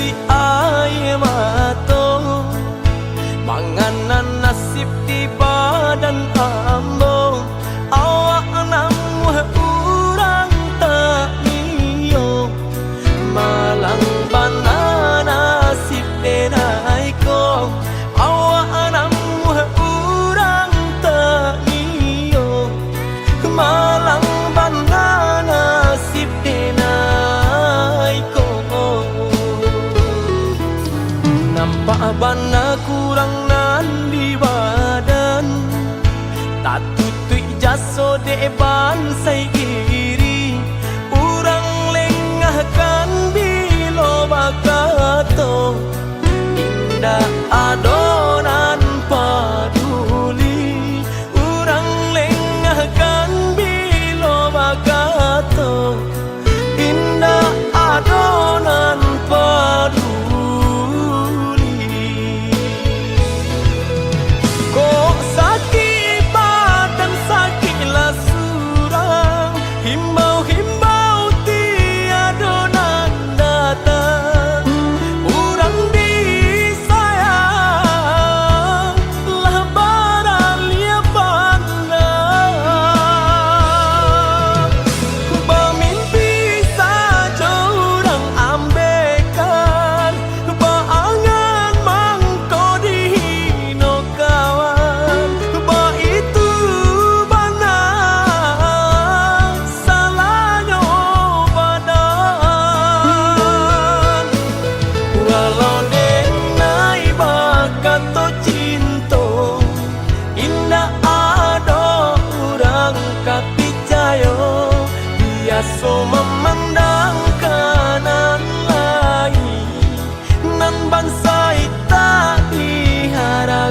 si aye mato manganan nasib di badan ambo awak namu urang tak niyo malang bana nasib denai ko awak namu urang tak niyo malang bana nasib denai ko nampak bana kurang nan di badan tak tutui jaso deban sai iri urang lengahkan bilo bakato indah adonan paduli urang lengahkan bilo bakato indah adonan paduli kok sakit badan sakit lah surang himbau-himbau tiada nan datang urang disayang lah baralia pandang bermimpi saja urang ambekan baangan mangko dihino kawan ba itu bana salahnya badan walau denai bakato cinto indah ado urang kapicayo biasa memandang kanan lain nan bangsa tak diharagoi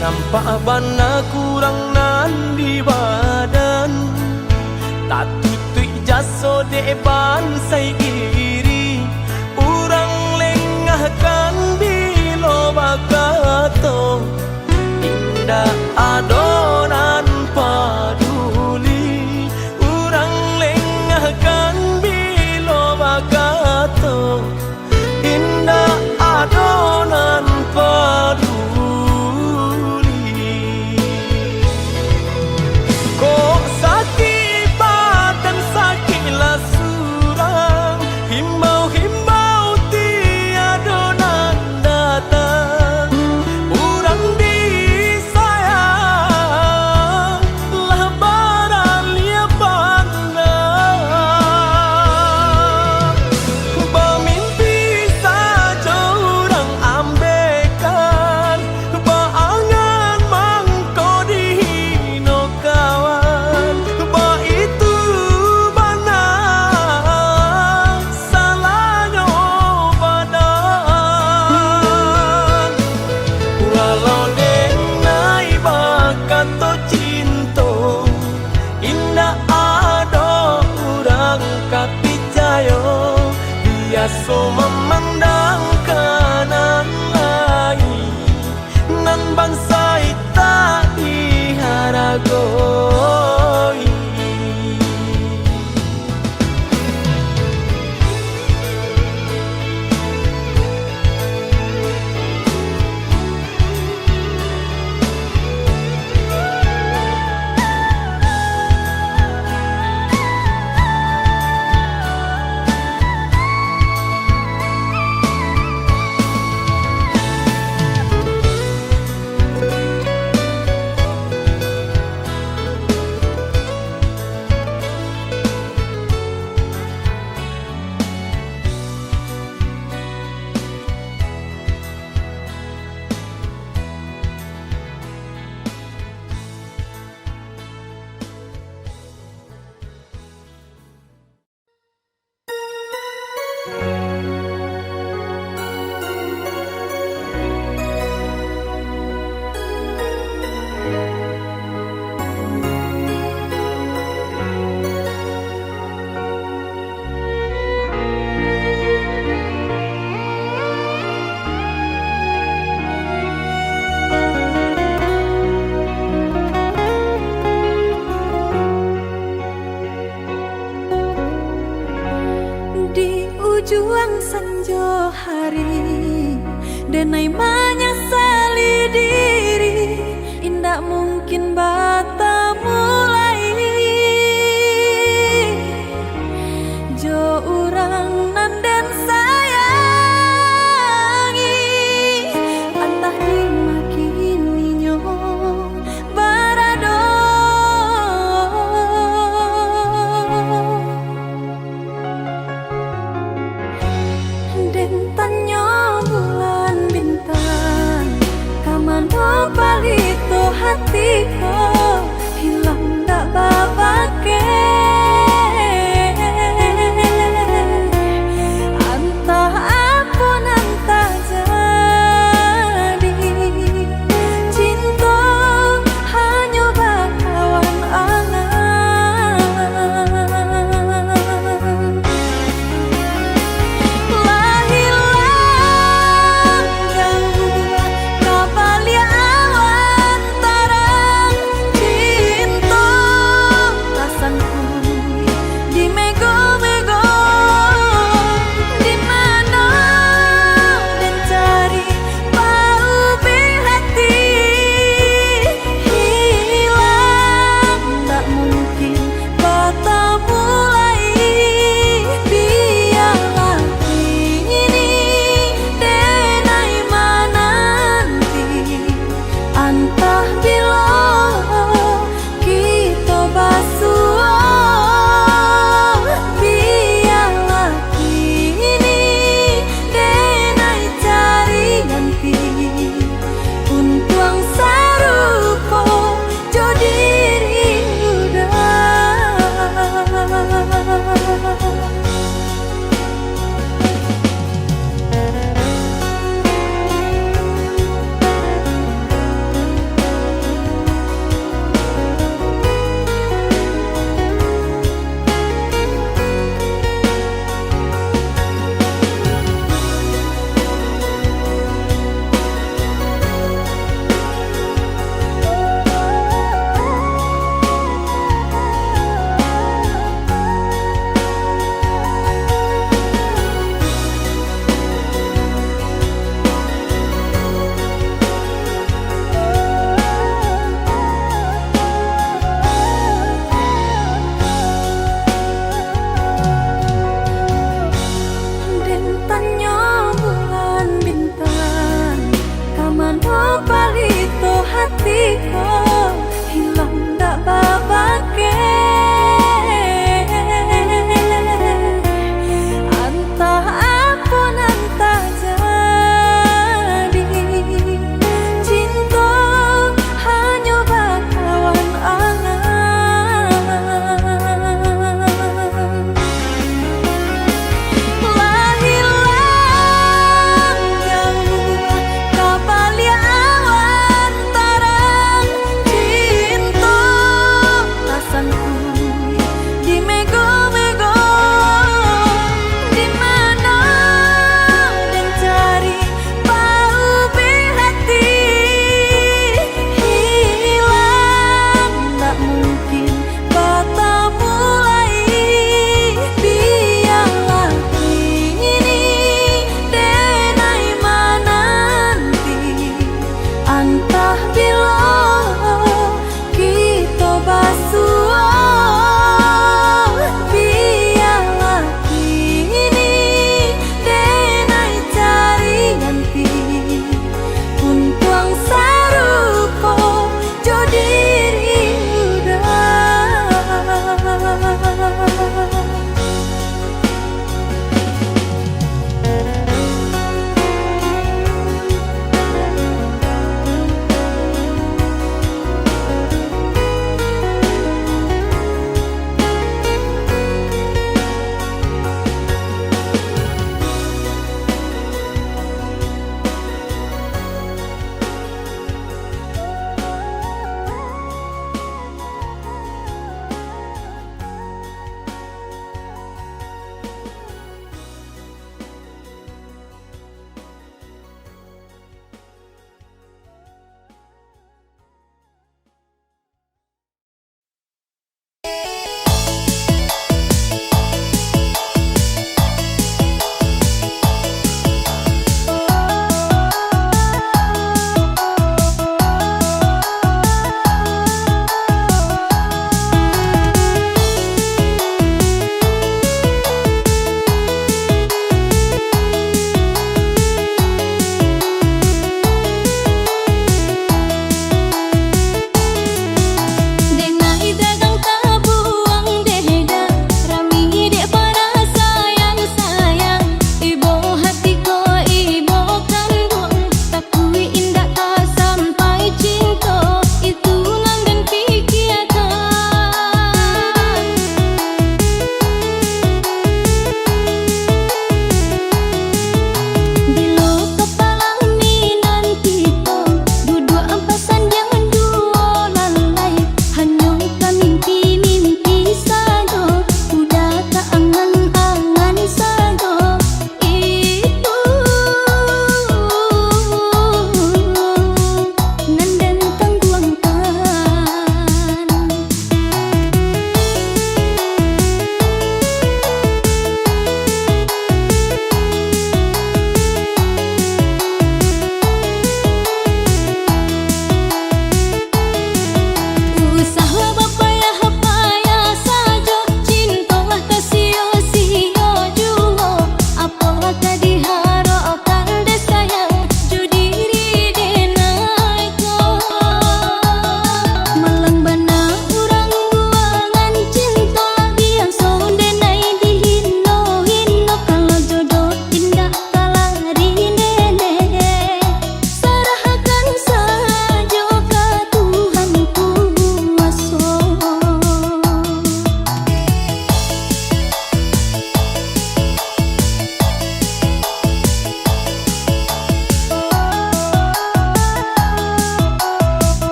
nampak bana kurang nan di badan tak tutui jaso deban sai iri urang lengahkan bilo bakato indah adonan paduli urang lengahkan bilo bakato indah adonan paduli kok sakit badan sakit lah surang himbau-himbau tiada nan datang urang disayang lah baralia pandang bermimpi saja urang ambekan baangan mangko dihino kawan ba itu bana salahnya badan walau denai bakato cinto indah ado urang kapicayo biasa memandang kanan lain nan bangsa tak diharagoi hari denai menyesali diri, indak mungkin bata mulai jo urang nan den sayangi, antah dimakini nyo barado den tanyo bulan bintang kamano palito hatiko hilang dak babake. Hatiko hilang dak babake, antah apa nan tak jadi, cinta hanya bakawan angan. Lah hilang jauh kapalia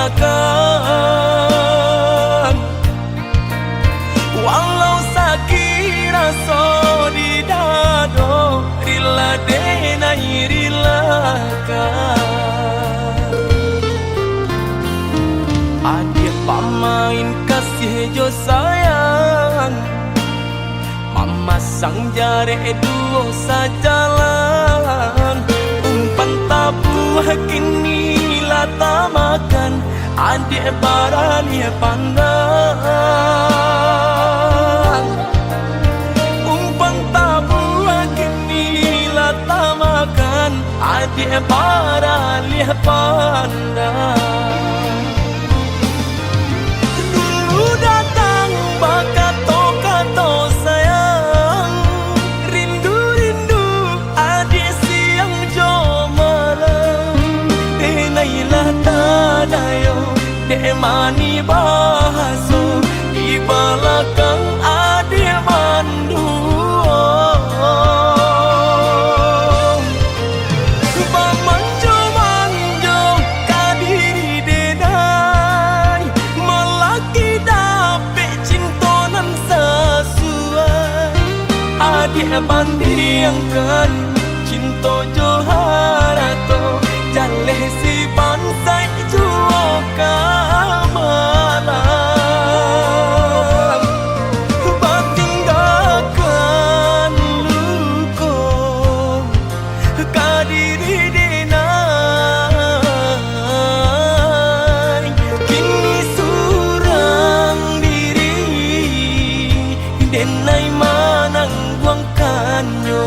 lupakan. Walau sakit rasa di dado, rila denai rilakan. Adik pamain kasih jo sayang, mama sang jare duo sajalan. Umpan tabu kini lata makan, adik barani pandang. Umpan tabu kini lata makan, adik barani pandang. Dulu datang bakato-kato sayang, rindu-rindu adik siang jo malam. Denailah tadayo, dek mani bahaso, di belakang adik manduo. Bamanjo-manjo kadiri denai, melaki dapet cintonan sesuai. Adik bandingkan cinto jo harato, jaleh si bansai juo kamalan. Batinggalkan luko kadiri denai, kini surang diri denai manang buangkanyo.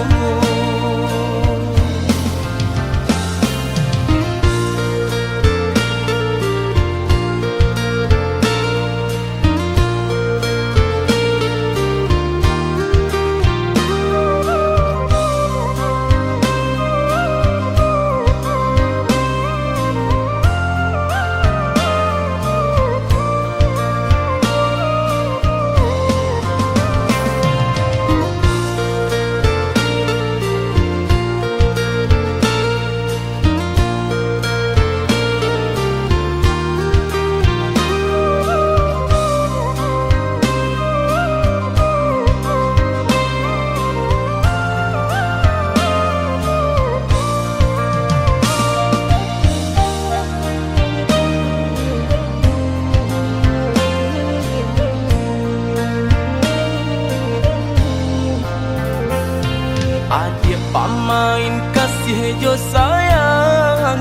Adik pamain kasih jo sayang,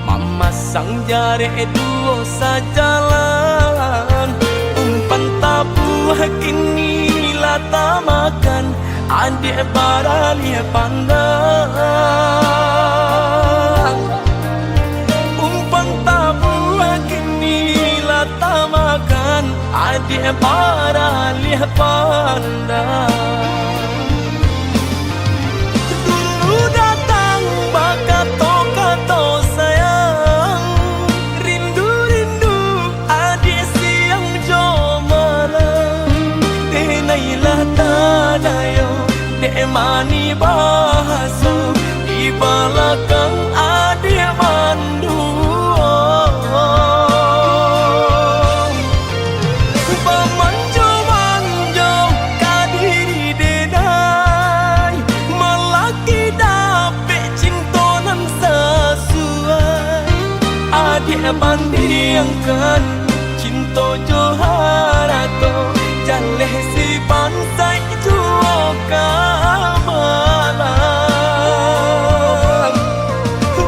mama sang jare duo sajalan. Umpan tabu kini lata makan, adik barani pandang. Umpan tabu kini lata makan, adik barani pandang. Datang bakato-kato sayang, rindu-rindu adik siang jo malam. Denailah tadayo, dek mani bahaso, di belakang adik manduo. Bamanjo-manjo kadiri denai, melaki dapet cintonan sesuai. Adik bandingkan cinto jo harato, jaleh si bansai juo kamalan.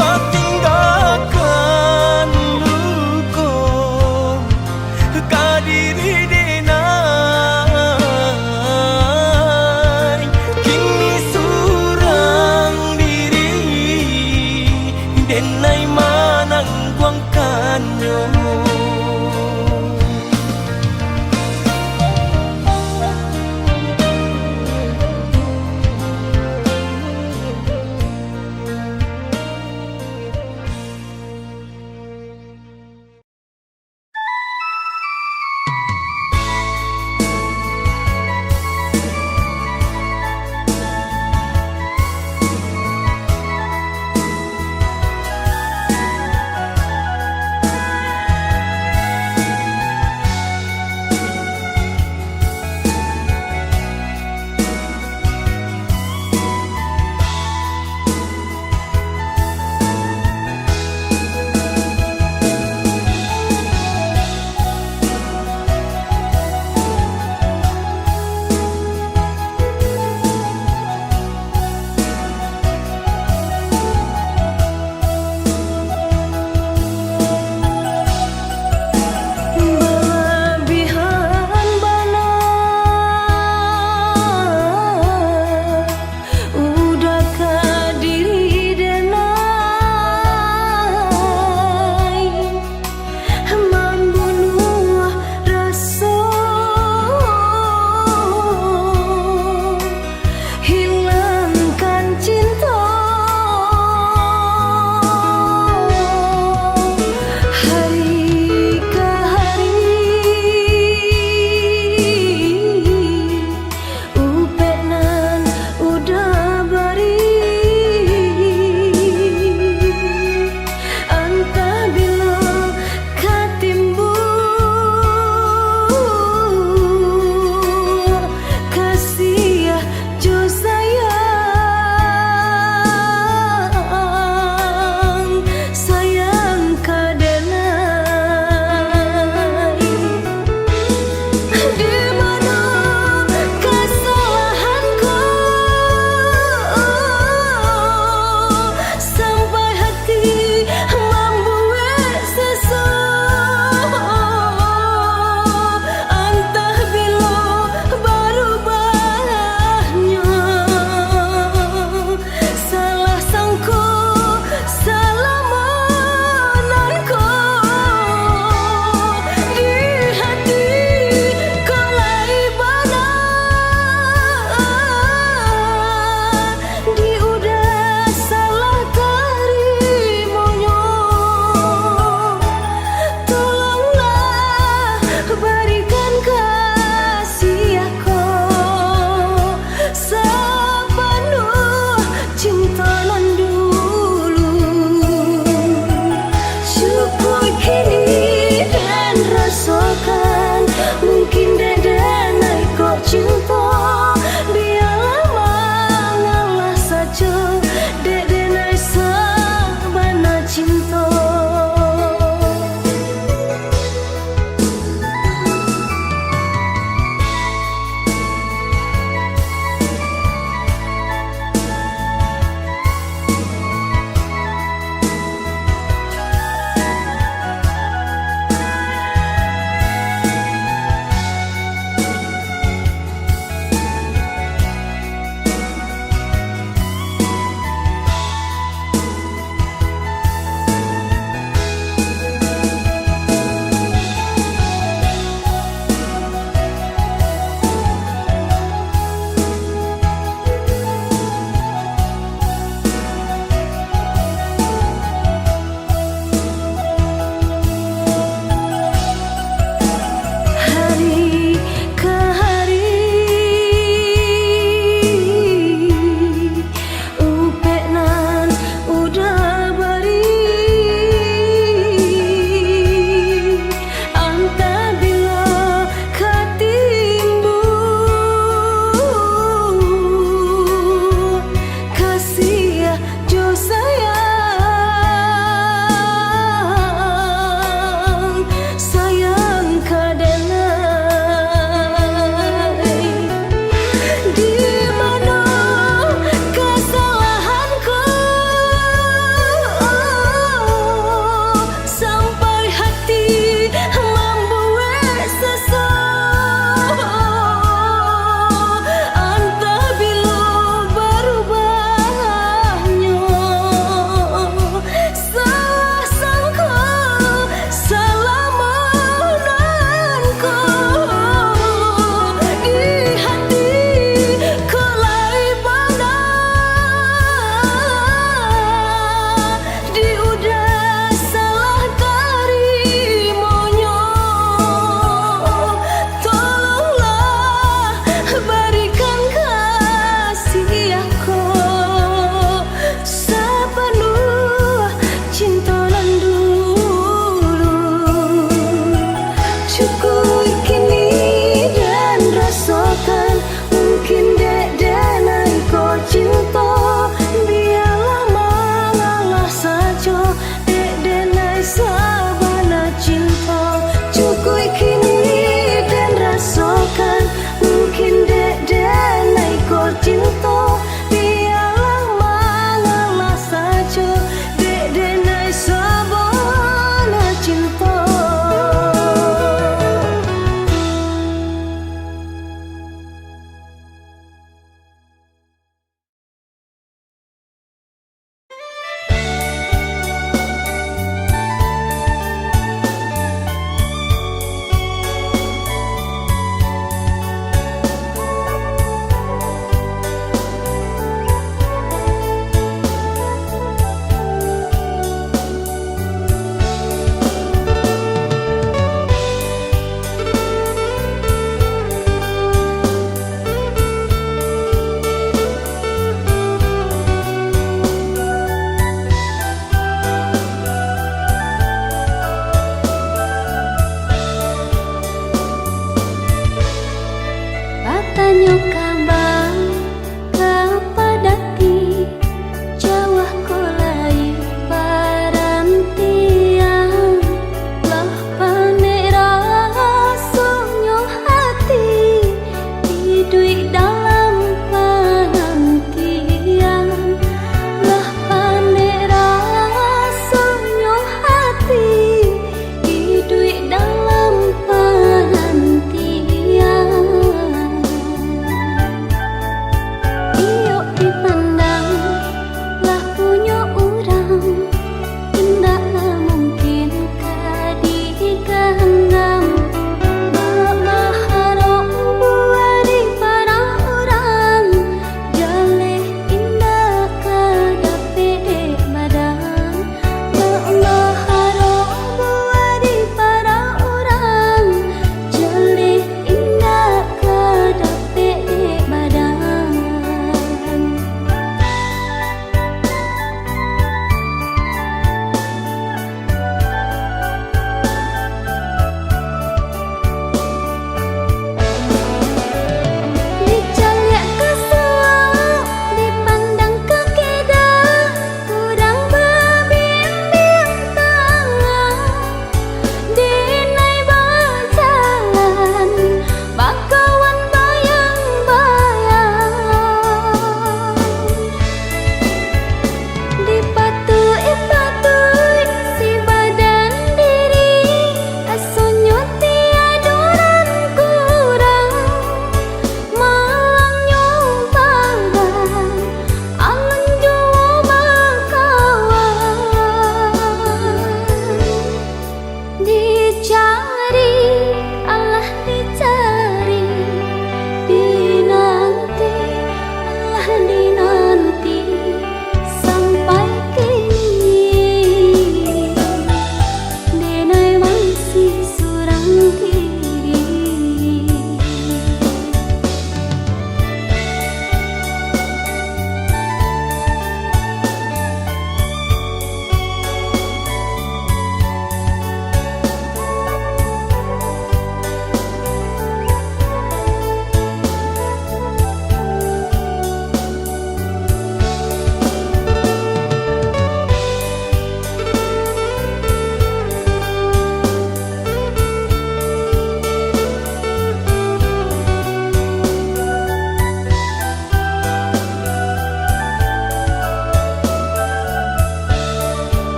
Batinggalkan luko kadiri denai, kini surang diri denai manang buangkanyo.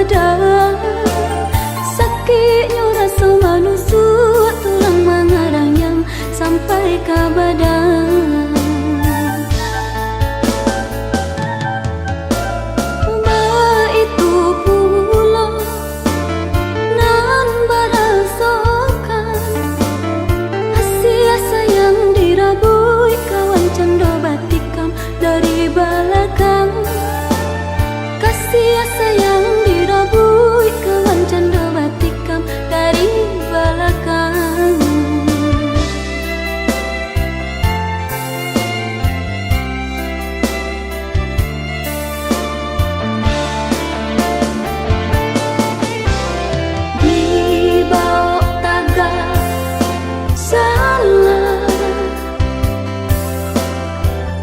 badan. Sakitnya rasa manusuk tulang mengarang yang sampai ke badan. Itu pula nan berasakan kasih sayang dirabui kawan canda batikam dari belakang. Kasih sayang dirabui kawan canda batikam dari belakang. Dibawa tagar salah,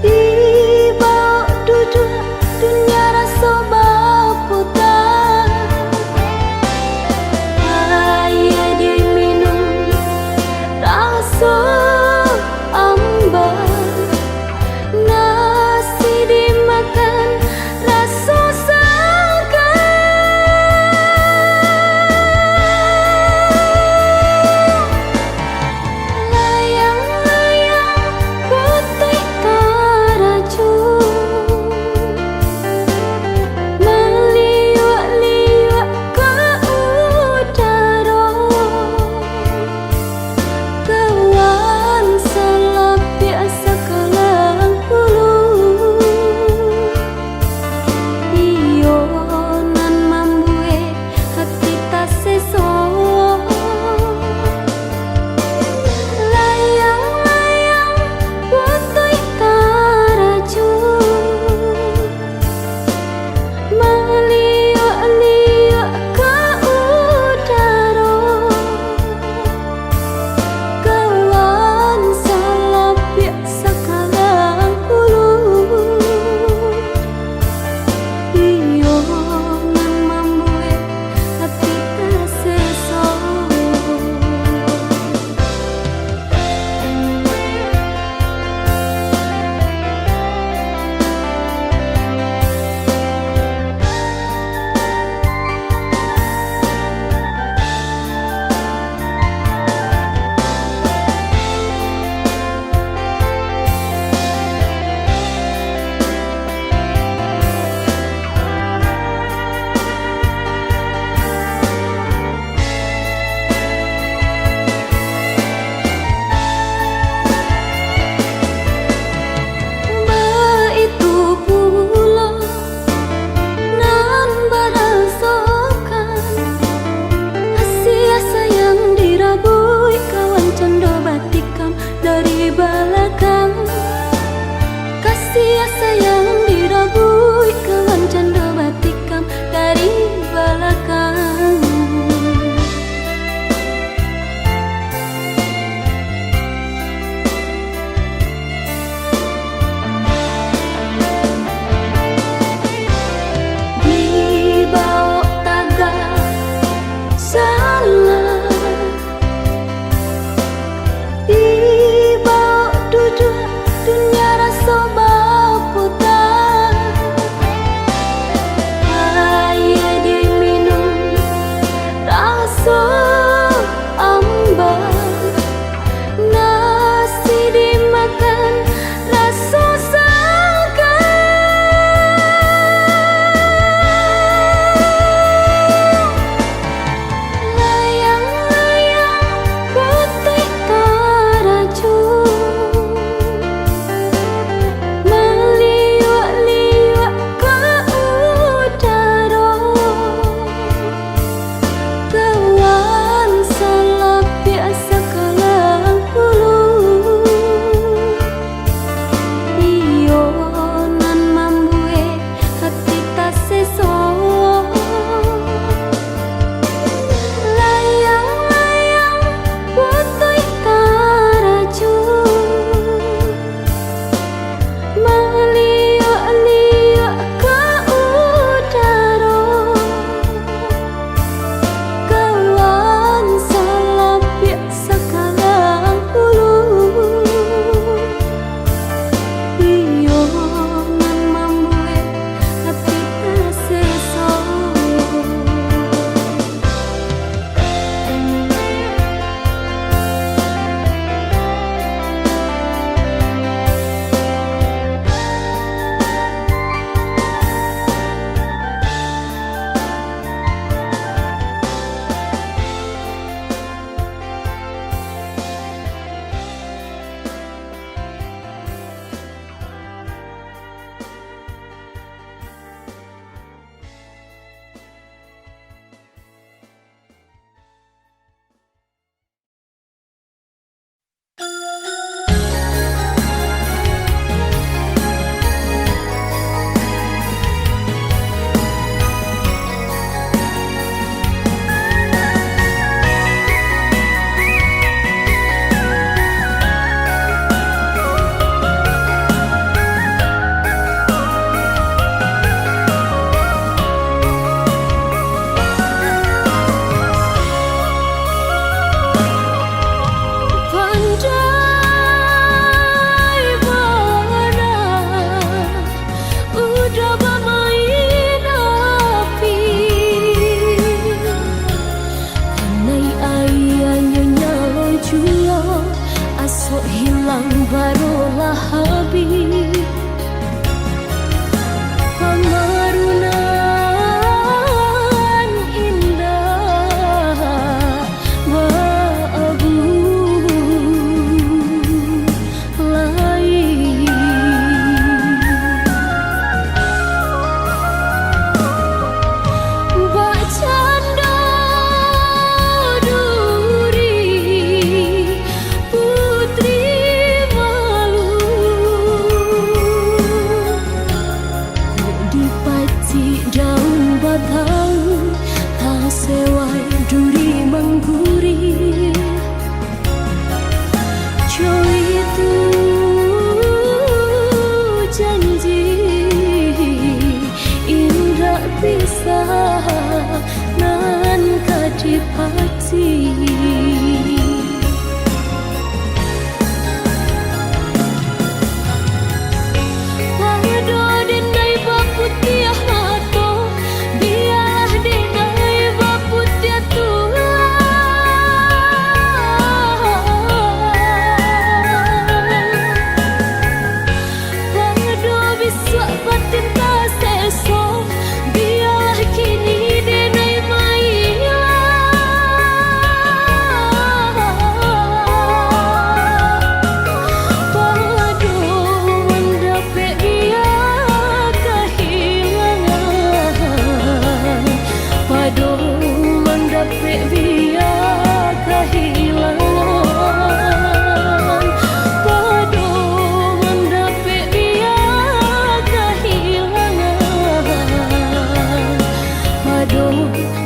dibawa duduk dunia rasa baput batang tak sewai duri mengguri. Coy itu janji indah bisa nan kadipati.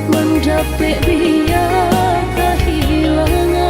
Mendapat biar kehilangan.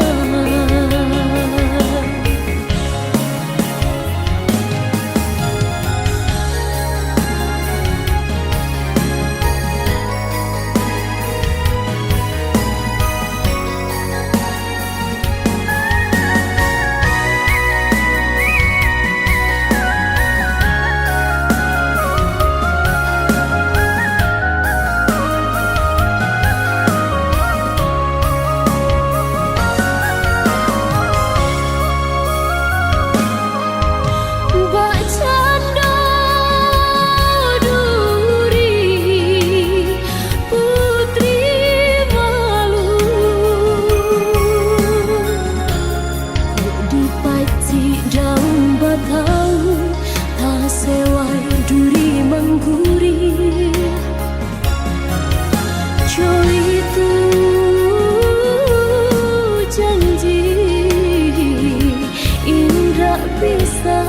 Bisa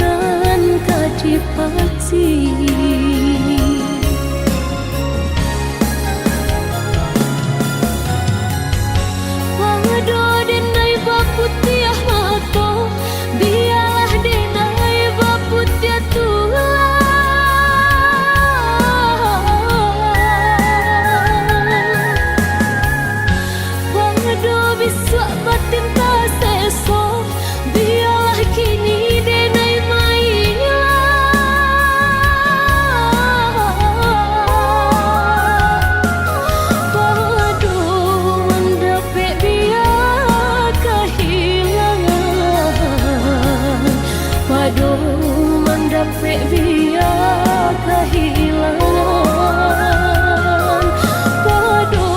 nan kadipati. Wado denai baputiah mato, biarlah denai baputiah Tuhan. Wado bisa batin tak seso, biarlah kini denai mailah. Padu mendapat biar kehilangan. Padu mendapat biar kehilangan. Padu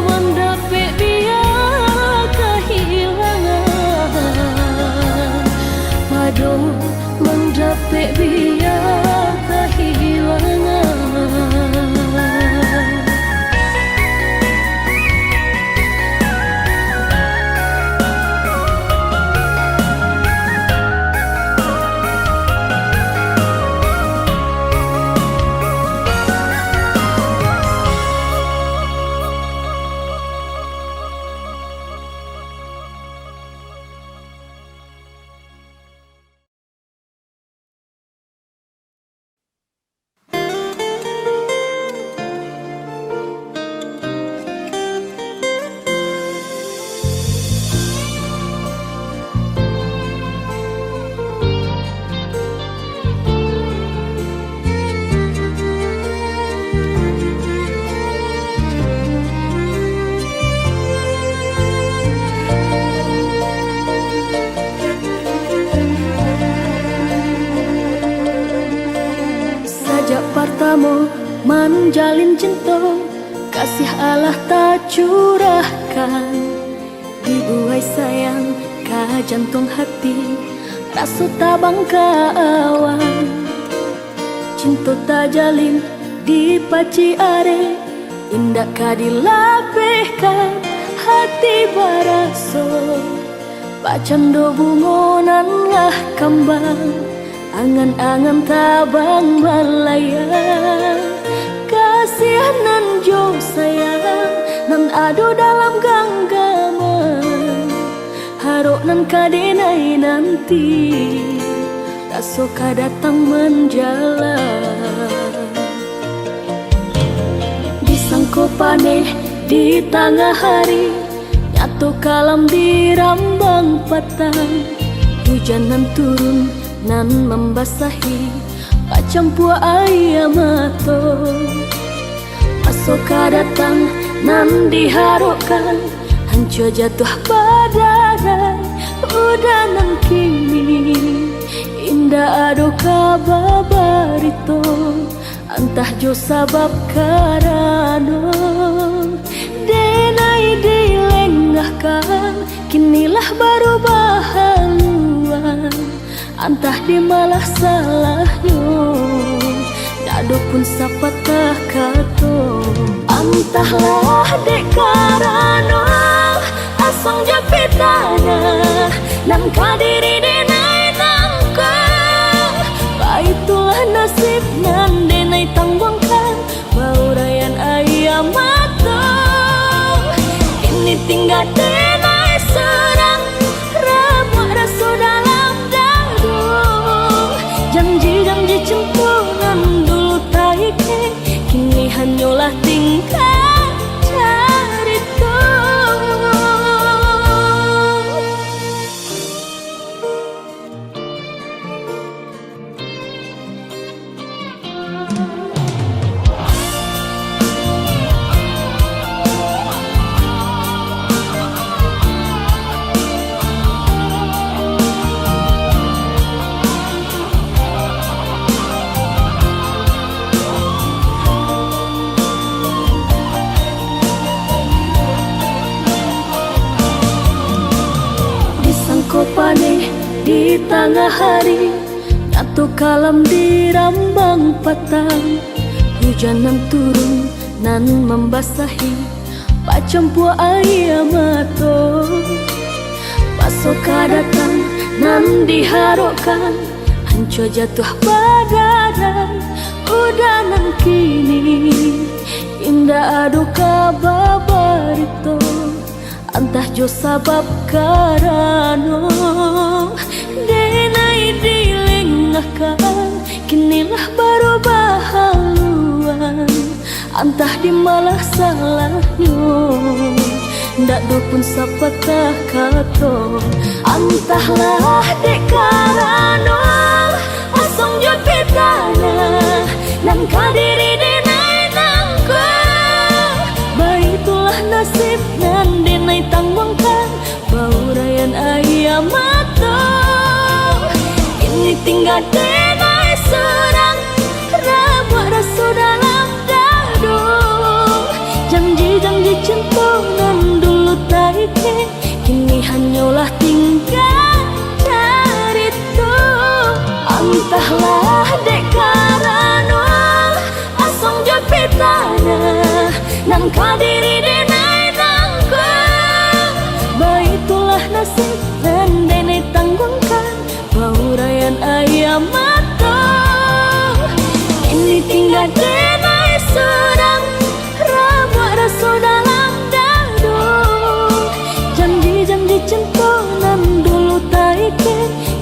mendapat biar kehilangan. Padu mendapat biar kehilangan. Pertama menjalin cinta, kasih Allah tak curahkan. Dibuai sayang ke jantung hati, rasa tabang kawan. Cinta tak jalin di paci are, indah ka dilapehkan hati baraso. Pacando bungonan ngah kembang, angan-angan tabang malaya. kasih nan jo sayang nan ado dalam genggaman harok nan kadenai nanti tak suka datang menjalan disangko paneh di tengah hari nyatu kalam di rambang patang hujan nan turun nan membasahi pacampua ayam mato pasoka datang nan diharapkan hancur jatuh badarai udah nan kini indah ado kababarito antah jo sabab karano denai dilengahkan kinilah baru bahaluan antah di malah salahnya dado pun sapatah kato antahlah dek karano asong japitana nan kadiri denai nangka baitulah nasib nan denai tangguangkan baurayan ayam matang ini tinggal denai serang ramuak rasu dalam dadu janji-janji cempunan dulu taike kini hanyalah tingkah carito paneh di tengah hari nyatu kalam di rambang patang hujan nan turun nan membasahi pacampua ayam mato pasoka datang nan diharapkan hancur jatuh badarai udah nan kini indah ado kababarito antah jo sabab karano denai dilengahkan kinilah baru bahaluan antah di malah salahnya ndak do pun sapatah kato antahlah dek karano asong jo pitana nan kadiri denai nangka baitulah nasib nan denai tangguangkan baurayan ayam matang ini tinggal denai serang ramuak rasu dalam dadu janji-janji centongan dulu taike kini hanyalah tinggal carito antahlah dek karano asong jo pitana nan kadiri denai nangka baitulah nasib nan denai tangguangkan baurayan ayam matang ini tinggal denai serang ramuak rasu dalam dadu janji-janji centongan dulu taike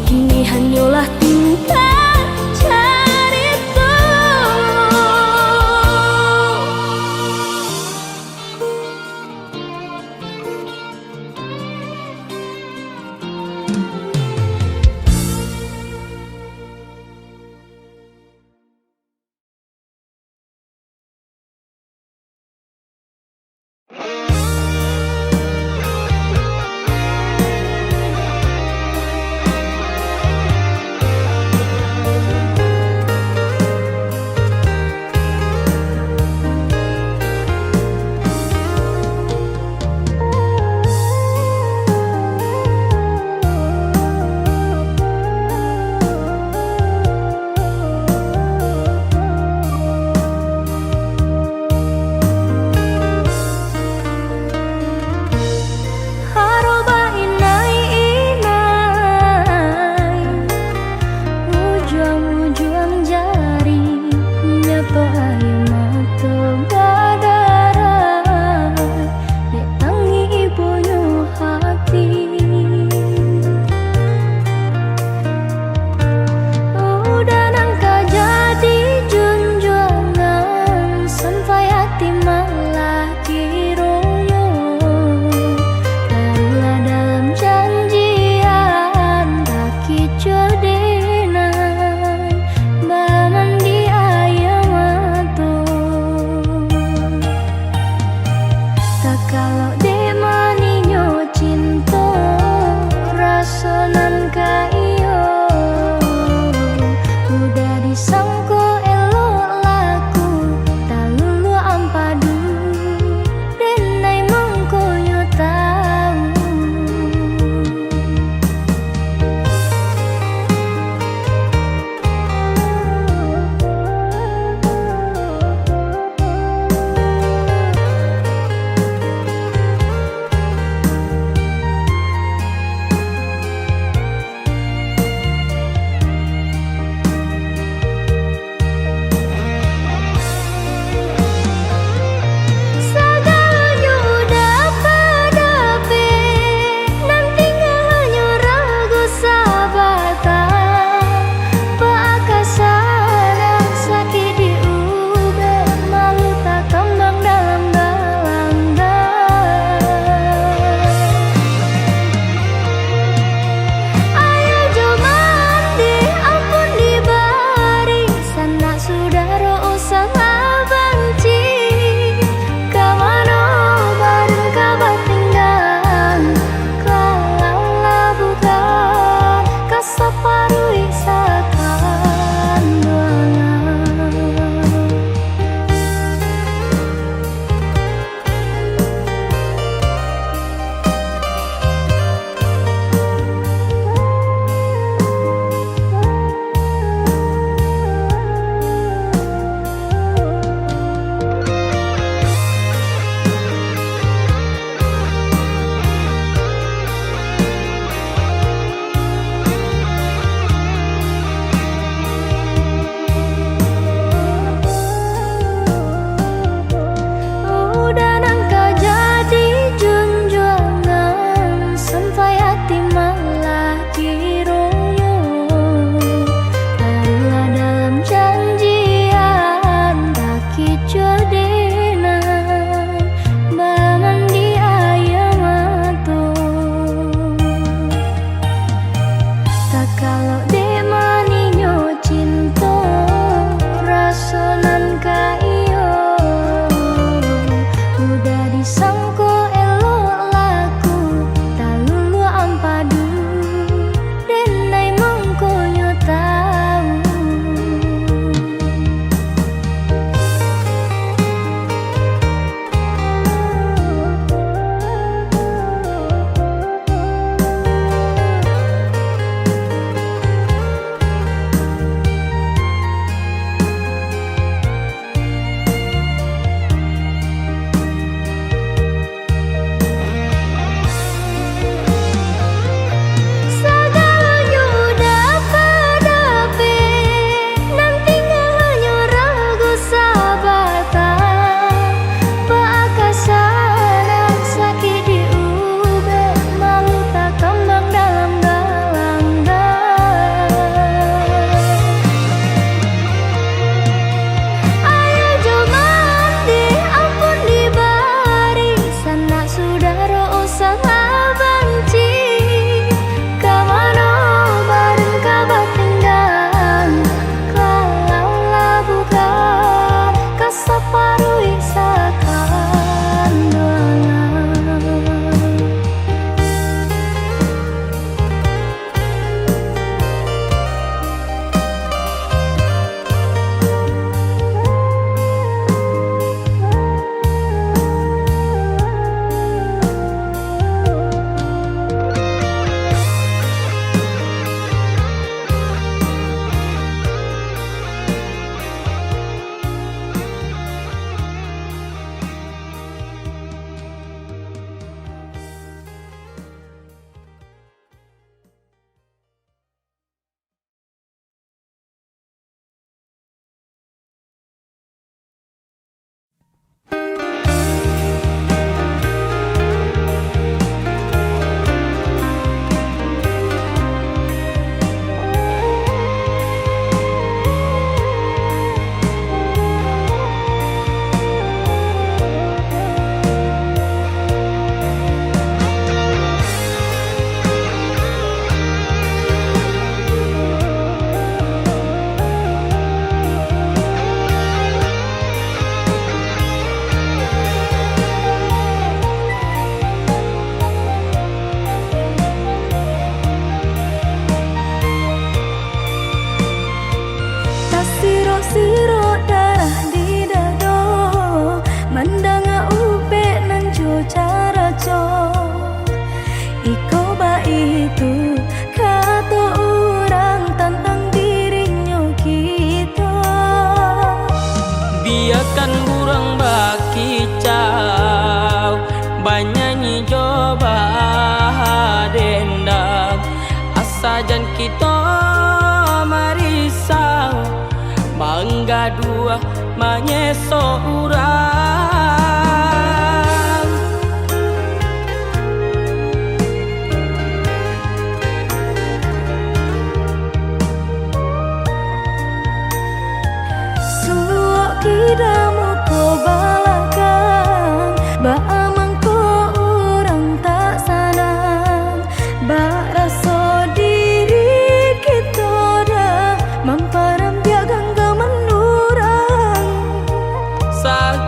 kini hanyalah tingkah carito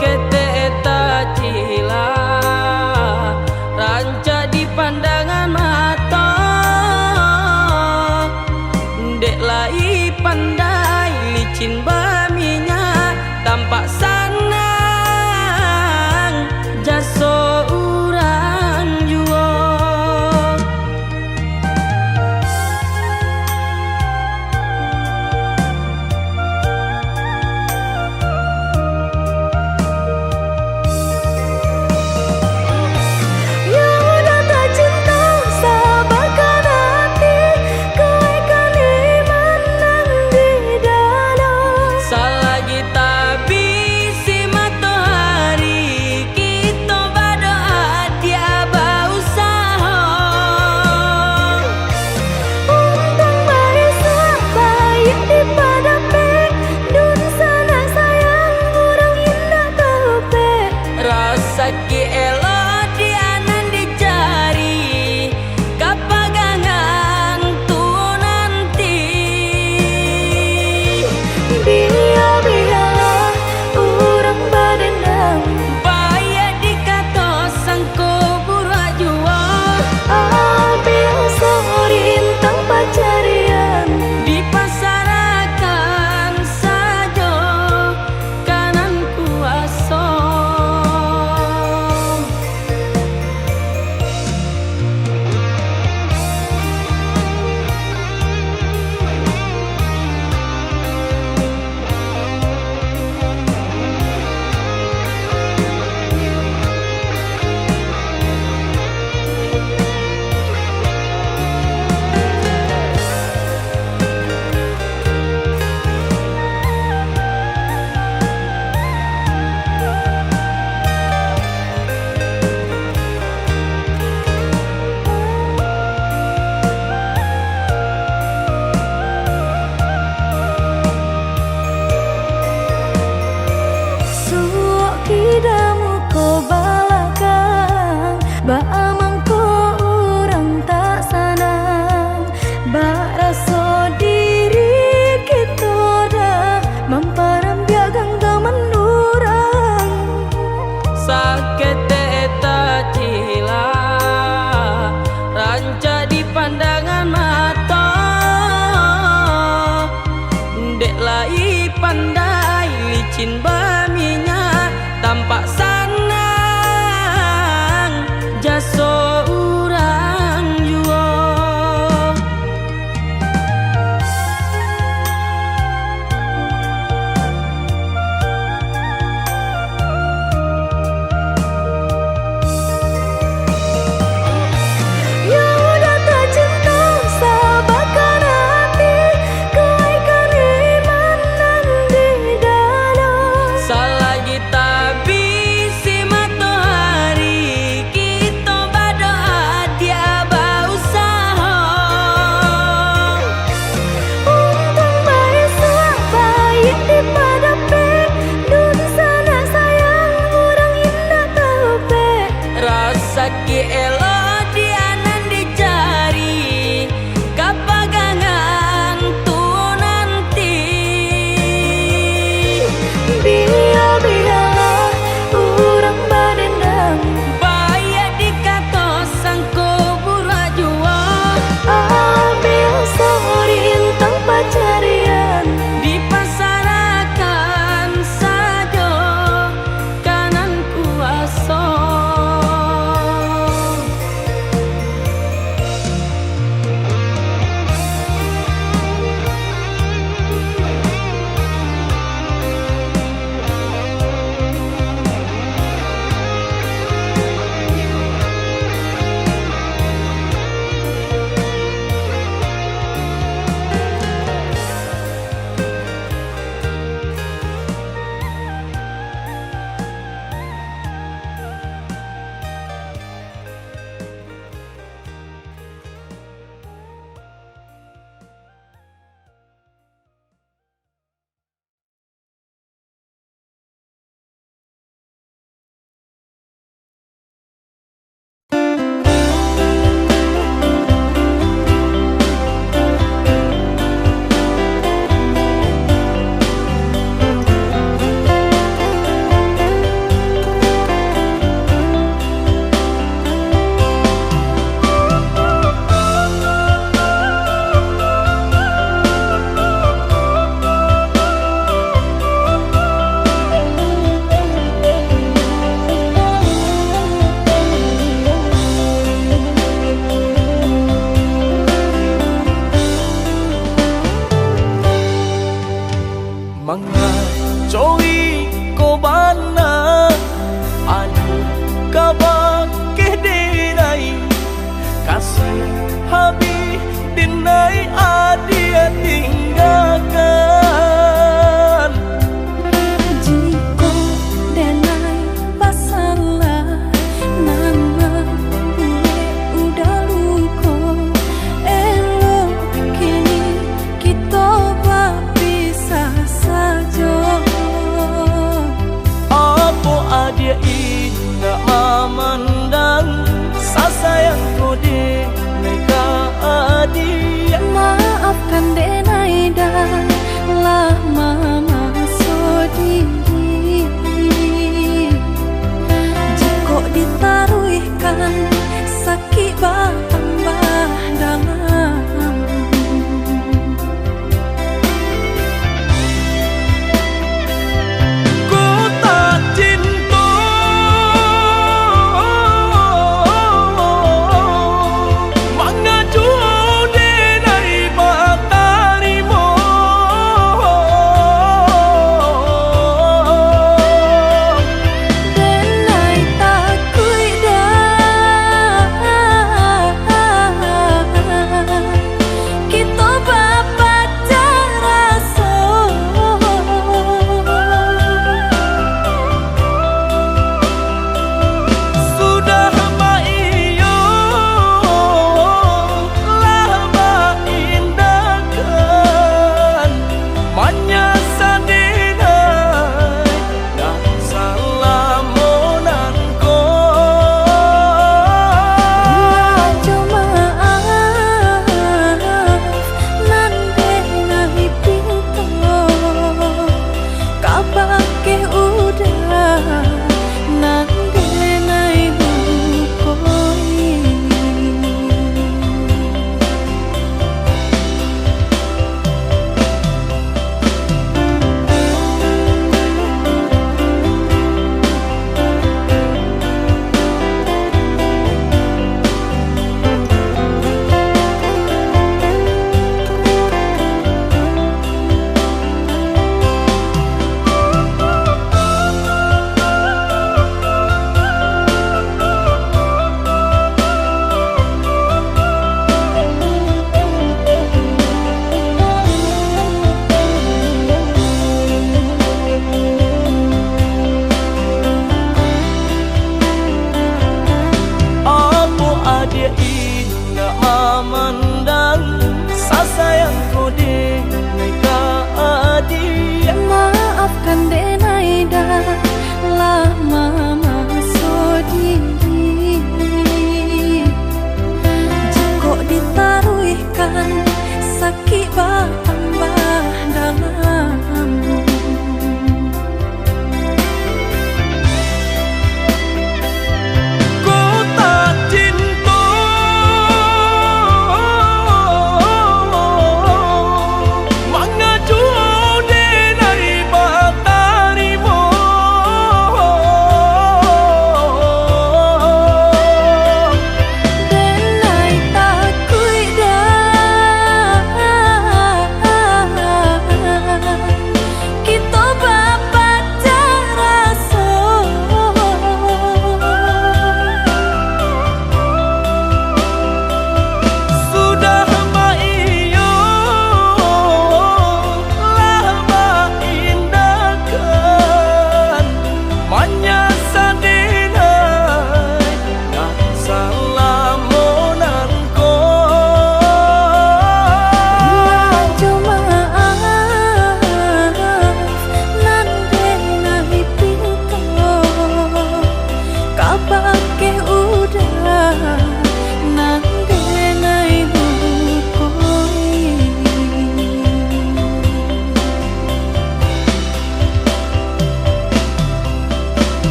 kete eta cila ranca di pandangan mata dek lai pandai licin baminya tampak sanang jaso urang jua Yang udah tak cinta sabarkan hati kebaikan iman di dalam. Selagi tak bisi matahari kita berdoa dia berusaha Untung bahasa baik di padape dun sana sayang orang indah tahu pe. rasa ki elo dianan dicari kapagangan tu nanti Biar-biarlah orang berdendam bahaya dikata sangko burak jua biasa rintang pacarian dipasarakan saja kanan kuasa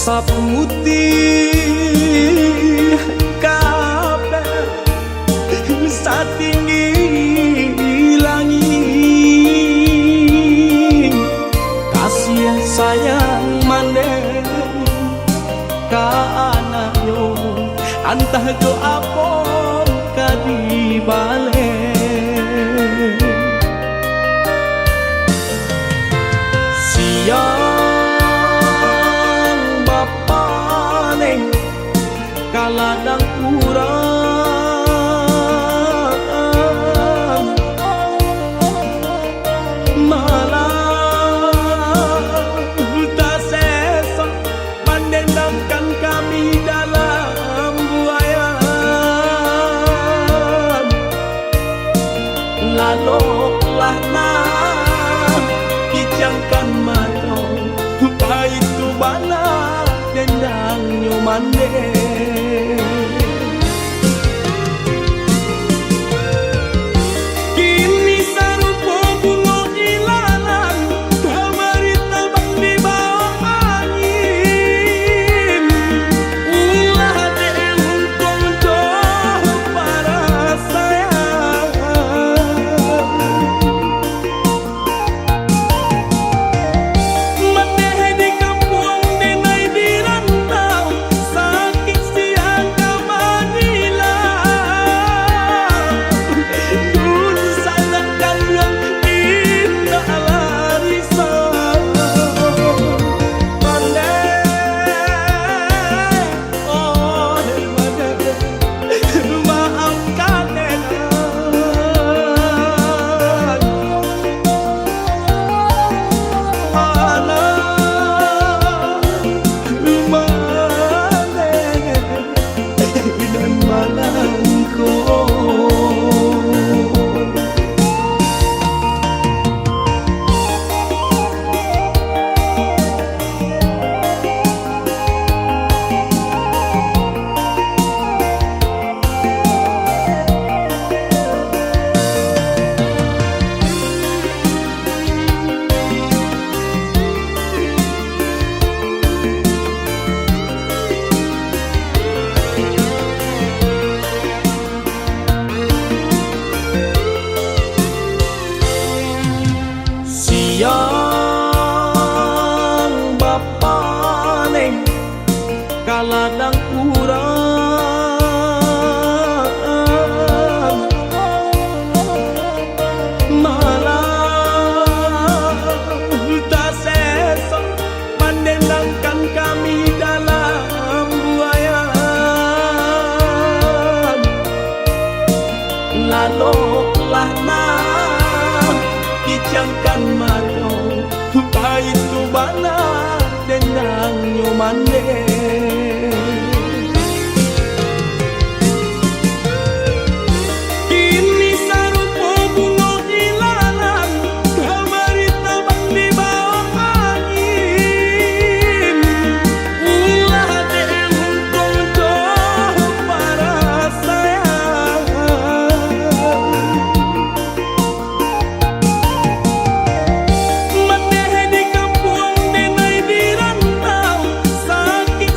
saputih kabeh satinggi langit kasih sayang mandeng ka anaknya antah jo apon kadibale siang bapane kaladang urang malah tak sesa mendendamkan kami dalam buayan laloklah nah kijangkan mata itu bala dendang nyomande kini sarupo bunga ilalang kamari terbang di bawah angin ulah diuntung jauh para sayang siang bapane kaladang urang malah tak sesa mendendangkan kami dalam buayan laloklah nah kijangkan mata itu bala dendang nyomande kini sarupo bunga ilalang kamari terbang di bawah angin ulah diuntung jauh para sayang maneh di kampung denai di rantau sakit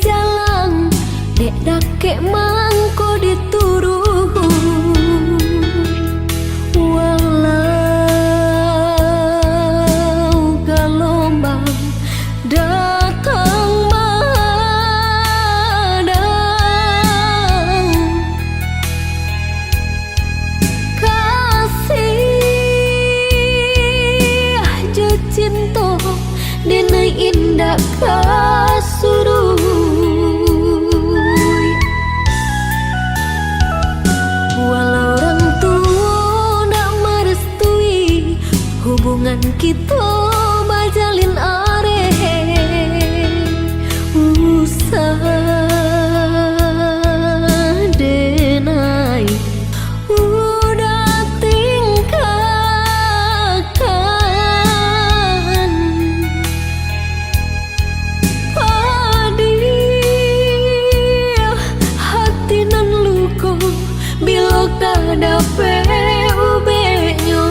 jalan dek dake mangko dituru walau gelombang datang madang kasih je cinta dina indah kasuruy walau orang tua nak merestui hubungan kita bajalin are usah denai udah tingkahkan hati nan luko bila kada peubenya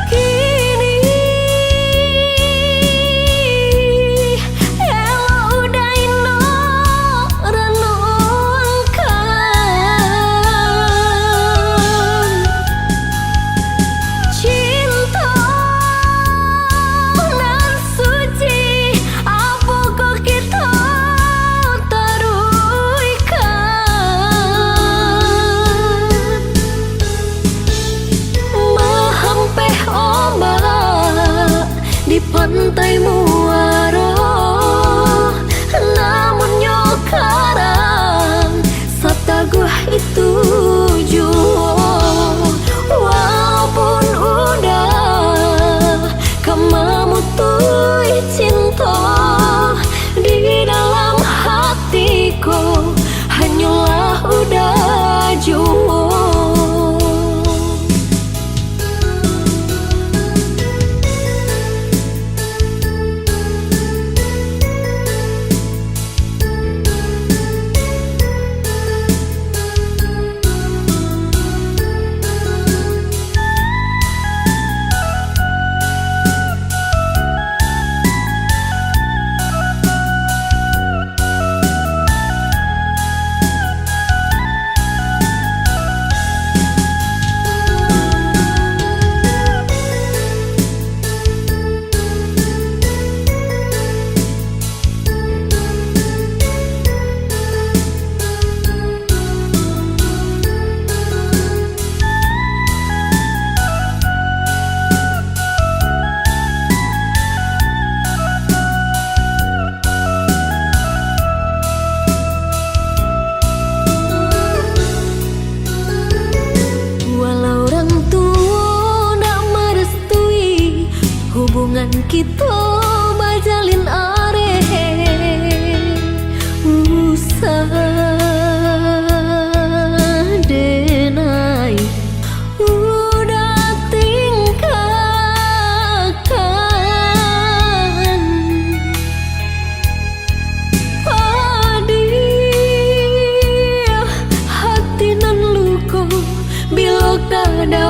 kini ela udah ino renungkan cinta nan suci apakah kita taruhkan mahampeh ombak di pantai muara namun nyokarang sataguh itu jua walaupun udah kemamutui cinta di dalam hatiku hanyalah udah jua walau orang tua nak merestui hubungan kita bajalin are usah denai udah tingkahkan hati nan luko bila kada